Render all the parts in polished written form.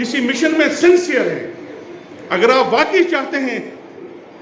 کسی مشن میں سنسیئر ہیں، اگر آپ واقعی چاہتے ہیں،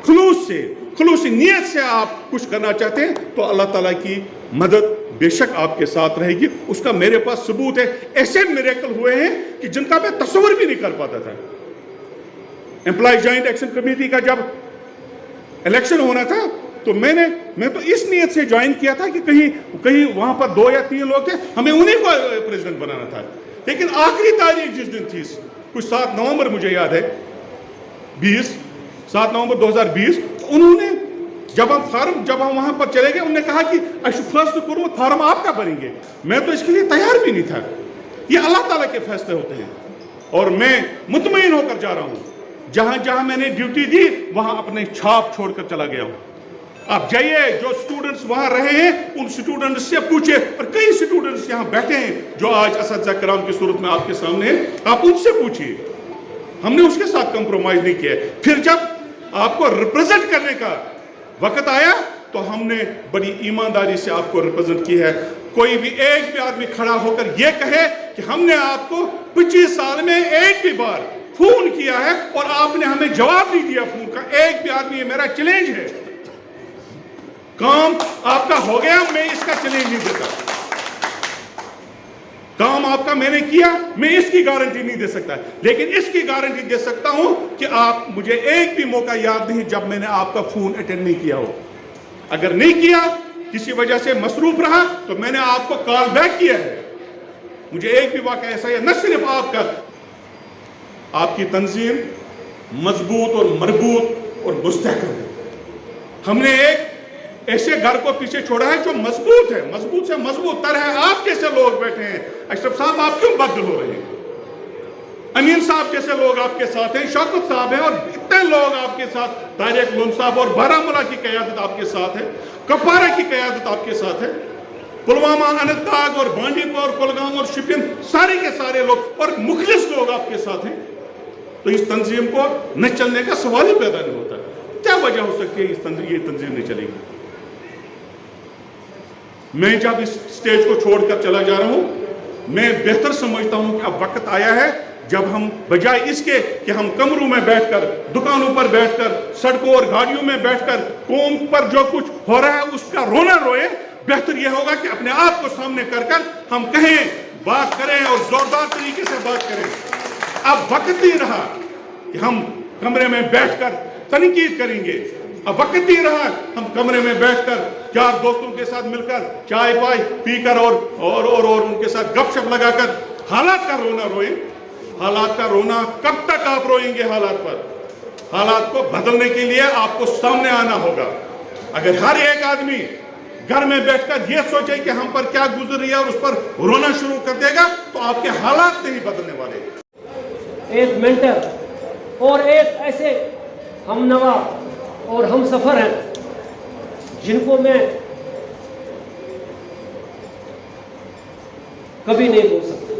خلوص نیت سے آپ کچھ کرنا چاہتے ہیں، تو اللہ تعالیٰ کی مدد بے شک آپ کے ساتھ رہے گی۔ اس کا میرے پاس ثبوت ہے، ایسے میریکل ہوئے ہیں کہ جن کا میں تصور بھی نہیں کر پاتا تھا۔ امپلائی جوائنٹ ایکشن کمیٹی کا جب الیکشن ہونا تھا تو میں تو اس نیت سے جوائن کیا تھا کہ کہیں وہاں پر 2 یا 3 لوگ تھے، ہمیں انہیں کو پریزیڈنٹ بنانا تھا۔ لیکن آخری تاریخ جس دن تھی، کچھ 7 نومبر مجھے یاد ہے، 7 نومبر 2020، انہوں نے جب ہم وہاں پر چلے گئے، انہوں نے کہا کہ فیصلہ کروں فارم آپ کا بھریں گے۔ میں تو اس کے لیے تیار بھی نہیں تھا۔ یہ اللہ تعالیٰ کے فیصلے ہوتے ہیں، اور میں مطمئن ہو کر جا رہا ہوں، جہاں میں نے ڈیوٹی دی وہاں اپنے چھاپ چھوڑ کر چلا گیا ہوں۔ آپ جائیے، جو سٹوڈنٹس وہاں رہے ہیں ان سٹوڈنٹس سے پوچھیں، اور کئی سٹوڈنٹس یہاں بیٹھے ہیں جو آج اساتذہ کرام کی صورت میں آپ کے سامنے ہیں، آپ ان سے پوچھیے۔ ہم نے اس کے ساتھ کمپرومائز نہیں کیا۔ پھر جب آپ کو ریپرزنٹ کرنے کا وقت آیا تو ہم نے بڑی ایمانداری سے آپ کو ریپرزنٹ کی ہے۔ کوئی بھی ایک بھی آدمی کھڑا ہو کر یہ کہے کہ ہم نے آپ کو 25 سال میں ایک بھی بار فون کیا ہے اور آپ نے ہمیں جواب نہیں دیا فون کا، ایک بھی آدمی، یہ میرا چیلنج ہے۔ کام آپ کا ہو گیا، میں اس کا چیلنج نہیں دیتا۔ کام آپ کا میں نے کیا، میں اس کی گارنٹی نہیں دے سکتا، لیکن اس کی گارنٹی دے سکتا ہوں کہ آپ مجھے ایک بھی موقع یاد نہیں جب میں نے آپ کا فون اٹینڈ نہیں کیا ہو۔ اگر نہیں کیا، کسی وجہ سے مصروف رہا، تو میں نے آپ کو کال بیک کیا ہے۔ مجھے ایک بھی واقعہ ایسا ہے، نہ صرف آپ کی تنظیم مضبوط اور مربوط اور مستحکم ہے۔ ہم نے ایک ایسے گھر کو پیچھے چھوڑا ہے جو مضبوط ہے، مضبوط سے مضبوط تر ہے۔ آپ جیسے لوگ بیٹھے ہیں، اشرف صاحب آپ کیوں بدل ہو رہے ہیں؟ امین صاحب جیسے لوگ آپ کے ساتھ ہیں، شوکت صاحب ہیں، اور اتنے لوگ آپ کے ساتھ، طارق لون صاحب، اور بارہمولہ کی قیادت آپ کے ساتھ ہے، کپوارہ کی قیادت آپ کے ساتھ ہے، پلوامہ، اننت ناگ اور بانڈی پور، کولگام اور شپین، سارے کے سارے لوگ اور مخلص لوگ آپ کے ساتھ ہیں۔ تو اس تنظیم کو نہ چلنے کا سوال ہی پیدا نہیں ہوتا۔ کیا وجہ ہو سکتی ہے یہ تنظیم نہیں چلے گی؟ میں جب اس سٹیج کو چھوڑ کر چلا جا رہا ہوں، میں بہتر سمجھتا ہوں کہ اب وقت آیا ہے جب ہم بجائے اس کے کہ ہم کمروں میں بیٹھ کر، دکانوں پر بیٹھ کر، سڑکوں اور گاڑیوں میں بیٹھ کر قوم پر جو کچھ ہو رہا ہے اس کا رونا روئے، بہتر یہ ہوگا کہ اپنے آپ کو سامنے کر ہم کہیں، بات کریں اور زوردار طریقے سے بات کریں۔ اب وقت نہیں رہا کہ ہم کمرے میں بیٹھ کر تنقید کریں گے، اب وقت نہیں رہا ہم کمرے میں بیٹھ کر 4 دوستوں کے ساتھ مل کر چائے پائے پی کر اور ان کے ساتھ گپ شپ لگا کر حالات کا رونا روئیں۔ حالات کا رونا کب تک آپ روئیں گے؟ حالات پر، حالات کو بدلنے کے لیے آپ کو سامنے آنا ہوگا۔ اگر ہر ایک آدمی گھر میں بیٹھ کر یہ سوچے کہ ہم پر کیا گزر رہی ہے اور اس پر رونا شروع کر دے گا تو آپ کے حالات نہیں بدلنے والے۔ ایک مینٹر اور ایک ایسے ہم نوا اور ہم سفر ہیں جن کو میں کبھی نہیں بھول سکتا۔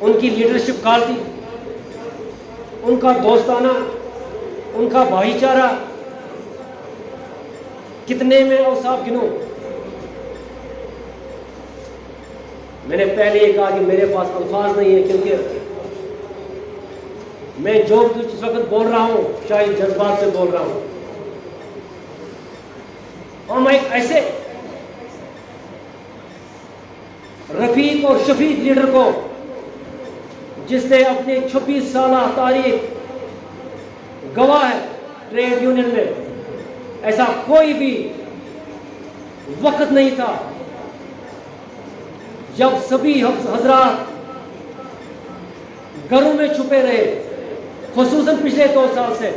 ان کی لیڈرشپ کوالٹی، ان کا دوستانہ، ان کا بھائی چارہ، کتنے میں اوصاف گنوں۔ میں نے پہلے یہ کہا کہ میرے پاس الفاظ نہیں ہے، کیونکہ میں جو اس وقت بول رہا ہوں شاید جذبات سے بول رہا ہوں۔ اور میں ایک ایسے رفیق اور شفیق لیڈر کو، جس نے اپنی 26 سالہ تاریخ گواہ ہے ٹریڈ یونین میں، ایسا کوئی بھی وقت نہیں تھا جب سبھی حضرات گھروں میں چھپے رہے، خصوصاً پچھلے 2 سال سے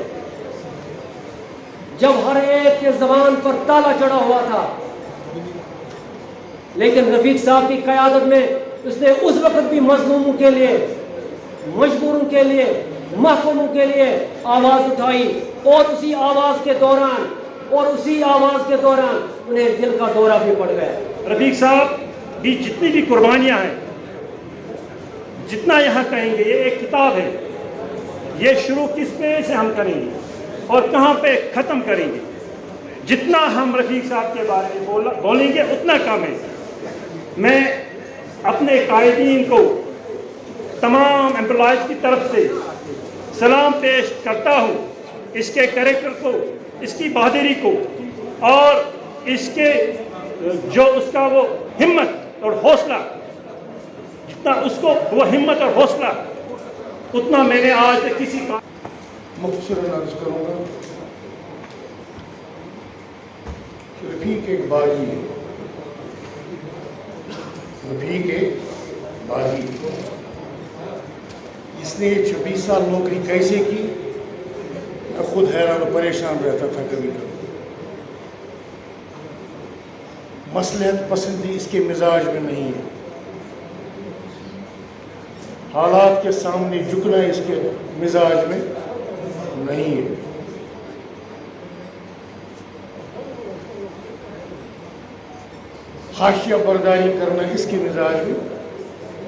جب ہر ایک کے زبان پر تالا چڑھا ہوا تھا۔ لیکن رفیق صاحب کی قیادت میں اس نے اس وقت بھی مظلوموں کے لیے، مجبوروں کے لیے، محکوموں کے لیے آواز اٹھائی، اور اسی آواز کے دوران انہیں دل کا دورہ بھی پڑ گیا۔ رفیق صاحب کی جتنی بھی قربانیاں ہیں، جتنا یہاں کہیں گے، یہ ایک کتاب ہے، یہ شروع کس پہ سے ہم کریں گے اور کہاں پہ ختم کریں گے۔ جتنا ہم رفیق صاحب کے بارے میں بولیں گے اتنا کم ہے۔ میں अपने कायदीन को तमाम एम्प्लॉयज़ की तरफ से सलाम पेश करता हूँ, इसके कैरेक्टर को, इसकी बहादुरी को और इसके जो उसका वो हिम्मत और हौसला, जितना उसको वो हिम्मत और हौसला उतना मैंने आज तक किसी का मुख्तसरन अर्ज करूँगा कि रफ़ीक एक बागी है, रफ़ीक एक बागी। इसने 26 साल नौकरी कैसे की, मैं खुद हैरान और परेशान रहता था कभी कभी। मसलहत पसंदी इसके मिजाज में नहीं है, हालात के सामने झुकना इसके मिजाज में नहीं है। हाशिया बर्दारी करना इसके मिजाज में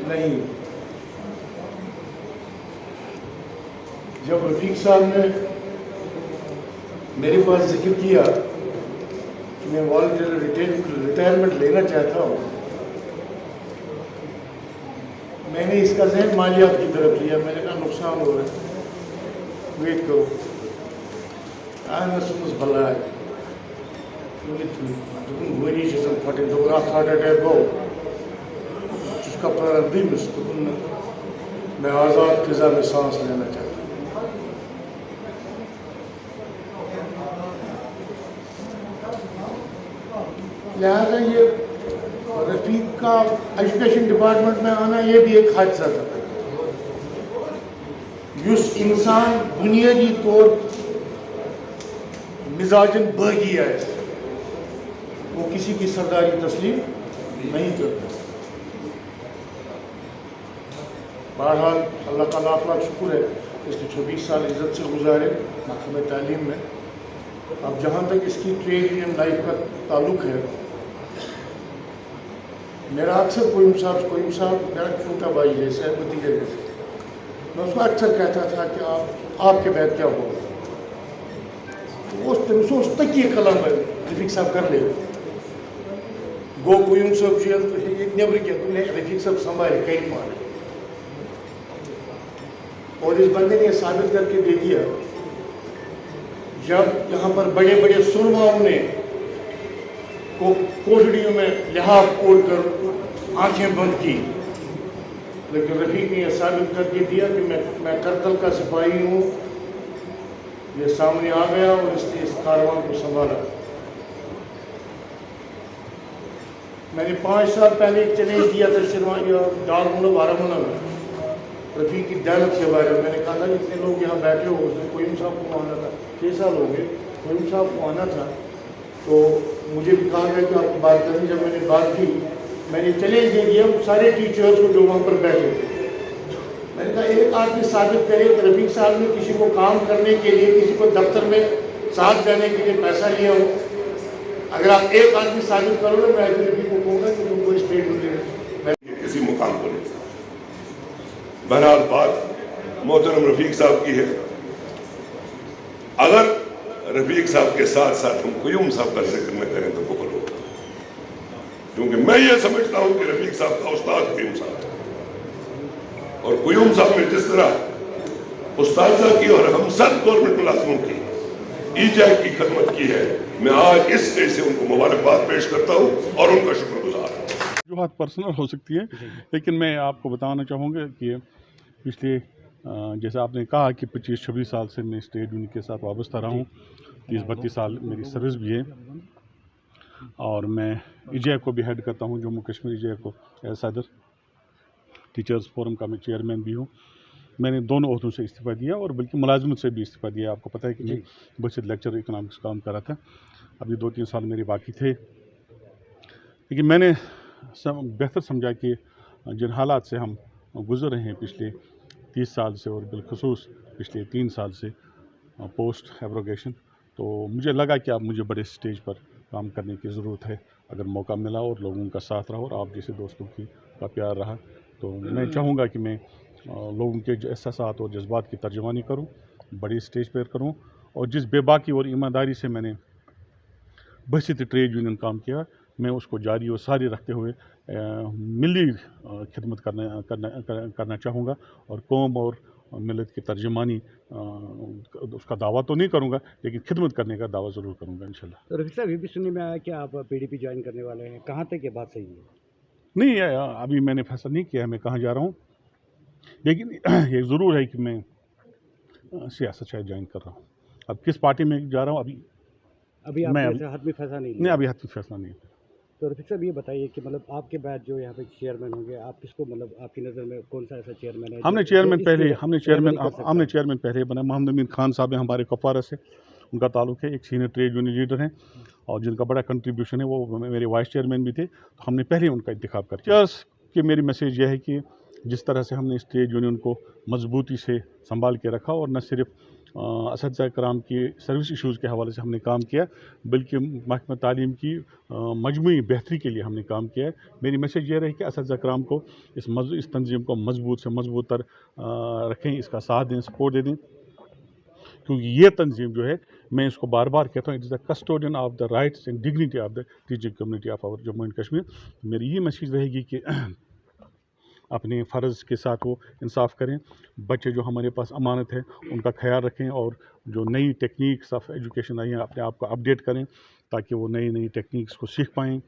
नहीं है। जब रफ़ीक साहब ने मेरे पास जिक्र किया कि मैं वॉलंटियर रिटायरमेंट लेना चाहता हूँ, मैंने इसका ज़हन मालियात की तरफ लिया। मैंने कहा नुकसान हो रहा है, वेट करो, भला है वही फटे तो हार्ट अटैक हो उसका प्रारंभिक मैं आज़ाद फिजा में सांस लेना चाहता हूँ। लिहाजा ये रफ़ीक का एजुकेशन डिपार्टमेंट में आना ये भी एक हादसा था। युस इंसान बुनियादी तौर मिजाजन बागी है, वो किसी की सरदारी तस्लीम नहीं करता। बहरहाल अल्लाह का लाख लाख शुक्र है, इसने 24 साल इज़्ज़त से गुजारे महकमे तालीम में। अब जहाँ तक इसकी ट्रेड यूनियन लाइफ का ताल्लुक़ है, मेरा अक्सर कोयम साहब मेरा छोटा भाई है, सहमति के जैसे। मैं उसको अक्सर कहता था कि आपके बाद क्या होगा, तो उस तक ये कलम है रफ़ीक साहब कर ले गो कोयम साहब जेल तो एक नेबर के तुमने रफ़ीक साहब संभाले कई मारे। और इस बंदे ने साबित करके दे दिया, जब यहाँ पर बड़े बड़े सुरमाओं ने को कोठड़ियों में लिहाफ ओढ़ कर आंखें बंद की, लेकिन रफ़ीक ने यह साबित करके दिया कि मैं करतल का सिपाही हूँ। ये सामने आ गया और इसने इस कारवां को संभाला। मैंने 5 साल पहले एक चैलेंज दिया था डालमुना बारामुना में रफ़ीक की दौलत के बारे में। मैंने कहा था इतने लोग यहाँ बैठे हो, उसने कोयम साहब को आना था, 6 साल हो गए कोयम साहब को आना था, तो मुझे भी कहा गया कि आपकी बात करें। जब मैंने बात की, मैंने चैलेंज दे दिया सारे टीचर्स को जो वहाँ पर बैठे थे। मैंने कहा एक आदमी साबित करे कि रफ़ीक साहब ने किसी को काम करने के लिए, किसी को दफ्तर में साथ जाने के लिए पैसा लिया हो। अगर आप एक आदमी साबित करोगे, मैं रफ़ीक को कहूँगा कि तुमको स्टेट मिले किसी मुकाम को नहीं। बहरहाल बात मोहतरम रफ़ीक साहब की है। अगर रफ़ीक साहब के साथ साथ हम क़ुयूम साहब का जिक्र न करें तो कुफर होगा, क्योंकि मैं ये समझता हूँ कि रफ़ीक साहब का उस्ताद क़ुयूम साहब था, और क़ुयूम साहब ने जिस तरह उस्तादा की और हम सब गवर्नमेंट मुलाजिमों की ईजाई की खदमत की है, मैं आज इस स्टेज से उनको मुबारकबाद पेश करता हूँ और उनका शुक्रगुजार हूँ। जो बात पर्सनल हो सकती है, लेकिन मैं आपको बताना चाहूँगा कि पिछले जैसे आपने कहा कि 25-26 साल से मैं स्टेट यूनियन के साथ वाबस्ता रहा हूँ। 30-32 साल मेरी सर्विस भी है, और मैं ईजे को भी हेड करता हूँ, जम्मू कश्मीर ईजे को एज सदर। टीचर्स फोरम का मैं चेयरमैन भी हूँ। मैंने दोनों ओहदों से इस्तीफ़ा दिया, और बल्कि मुलाजमत से भी इस्तीफ़ा दिया। आपको पता है कि मैं बचत लेक्चर इकनॉमिक्स काम कर रहा था, अभी 2-3 साल मेरे बाकी थे। लेकिन मैंने बेहतर समझा कि जिन हालात से हम गुज़र रहे हैं पिछले 30 साल से, और बिलखुसूस पिछले 3 साल से पोस्ट एब्रोगेशन, तो मुझे लगा कि अब मुझे बड़े स्टेज पर काम करने की ज़रूरत है। अगर मौका मिला और लोगों का साथ रहा और आप जैसे दोस्तों का प्यार रहा, तो मैं चाहूँगा कि मैं लोगों के एहसासात और जज्बात की तर्जुमानी करूँ, बड़ी स्टेज पर करूँ। और जिस बेबाकी और ईमानदारी से मैंने बहसीत ट्रेड यूनियन काम किया, मैं उसको जारी और सारी रखते हुए मिली खिदमत करना चाहूँगा और कौम और मिलत की तर्जुमानी उसका दावा तो नहीं करूँगा, लेकिन खिदमत करने का दावा ज़रूर करूँगा इंशाल्लाह। तो रफीक साहब, ये भी सुनने में आया कि आप पीडीपी ज्वाइन करने वाले हैं, कहाँ तक ये बात सही है? नहीं, अभी मैंने फैसला नहीं किया है मैं कहाँ जा रहा हूँ, लेकिन ये ज़रूर है कि मैं सियासत शायद ज्वाइन कर रहा हूँ। अब किस पार्टी में जा रहा हूँ अभी मैं आपने हाथ में फैसला नहीं नहीं, लिया? अभी हाथ में फैसला नहीं है। तो रफीक साहब, ये बताइए कि मतलब आपके बाद जो यहाँ पे चेयरमैन होंगे, आप किसको, मतलब आपकी नज़र में कौन सा ऐसा चेयरमैन है? हमने जो चेयरमैन इसकी पहले रहनुमाई कर सकता है? पहले बना। मोहम्मद अमीन खान साहब हैं हमारे कुपवारा से, उनका ताल्लुक है, एक सीनियर ट्रेड यूनियन लीडर हैं और जिनका बड़ा कंट्रीब्यूशन है, वो मेरे वाइस चेयरमैन भी थे, तो हमने पहले उनका इंतखाब कर दिया। चेयर्स की मेरी मैसेज यह है कि जिस तरह से हमने इस ट्रेड यूनियन को मजबूती से संभाल के रखा और न सिर्फ असतिज़ा कराम की सर्विस इशूज़ के हवाले से हमने काम किया, बल्कि महकमा तालीम की मजमूई बेहतरी के लिए हमने काम किया है। मेरी मैसेज ये रही कि असतिज़ा कराम को इस तंजीम को मजबूत से मजबूत तर रखें, इसका साथ दें, सपोर्ट दे दें, क्योंकि ये तंजीम जो है, मैं इसको बार बार कहता हूँ, it is the custodian of the rights and dignity of the teaching community of our Jammu and Kashmir. मेरी ये मैसेज रहेगी कि अपने फ़र्ज़ के साथ वो इंसाफ करें, बच्चे जो हमारे पास अमानत है उनका ख्याल रखें और जो नई टेक्निक्स ऑफ एजुकेशन आई हैं अपने आप को अपडेट करें ताकि वो नई टेक्निक्स को सीख पाएँ,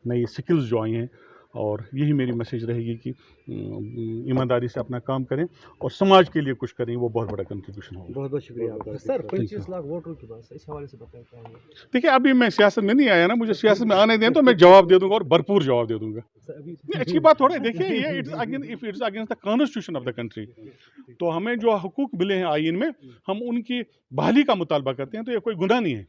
नई स्किल्स जो आई हैं। और यही मेरी मैसेज रहेगी कि ईमानदारी से अपना काम करें और समाज के लिए कुछ करें, वो बहुत बड़ा कंट्रीब्यूशन होगा। बहुत बहुत शुक्रिया आपका। सर 25 लाख वोटरों की बात, इस हवाले से बताएं क्या है? देखिए, अभी मैं सियासत में नहीं आया ना, मुझे सियासत में आने दें तो मैं जवाब दे दूंगा और भरपूर जवाब दे दूंगा। नहीं, अच्छी बात थोड़ा है। देखिए, ये it's against the constitution of the country, तो हमें जो हुकूक मिले हैं आईन में, हम उनकी बहाली का मुतालबा करते हैं, तो ये कोई गुनाह नहीं है।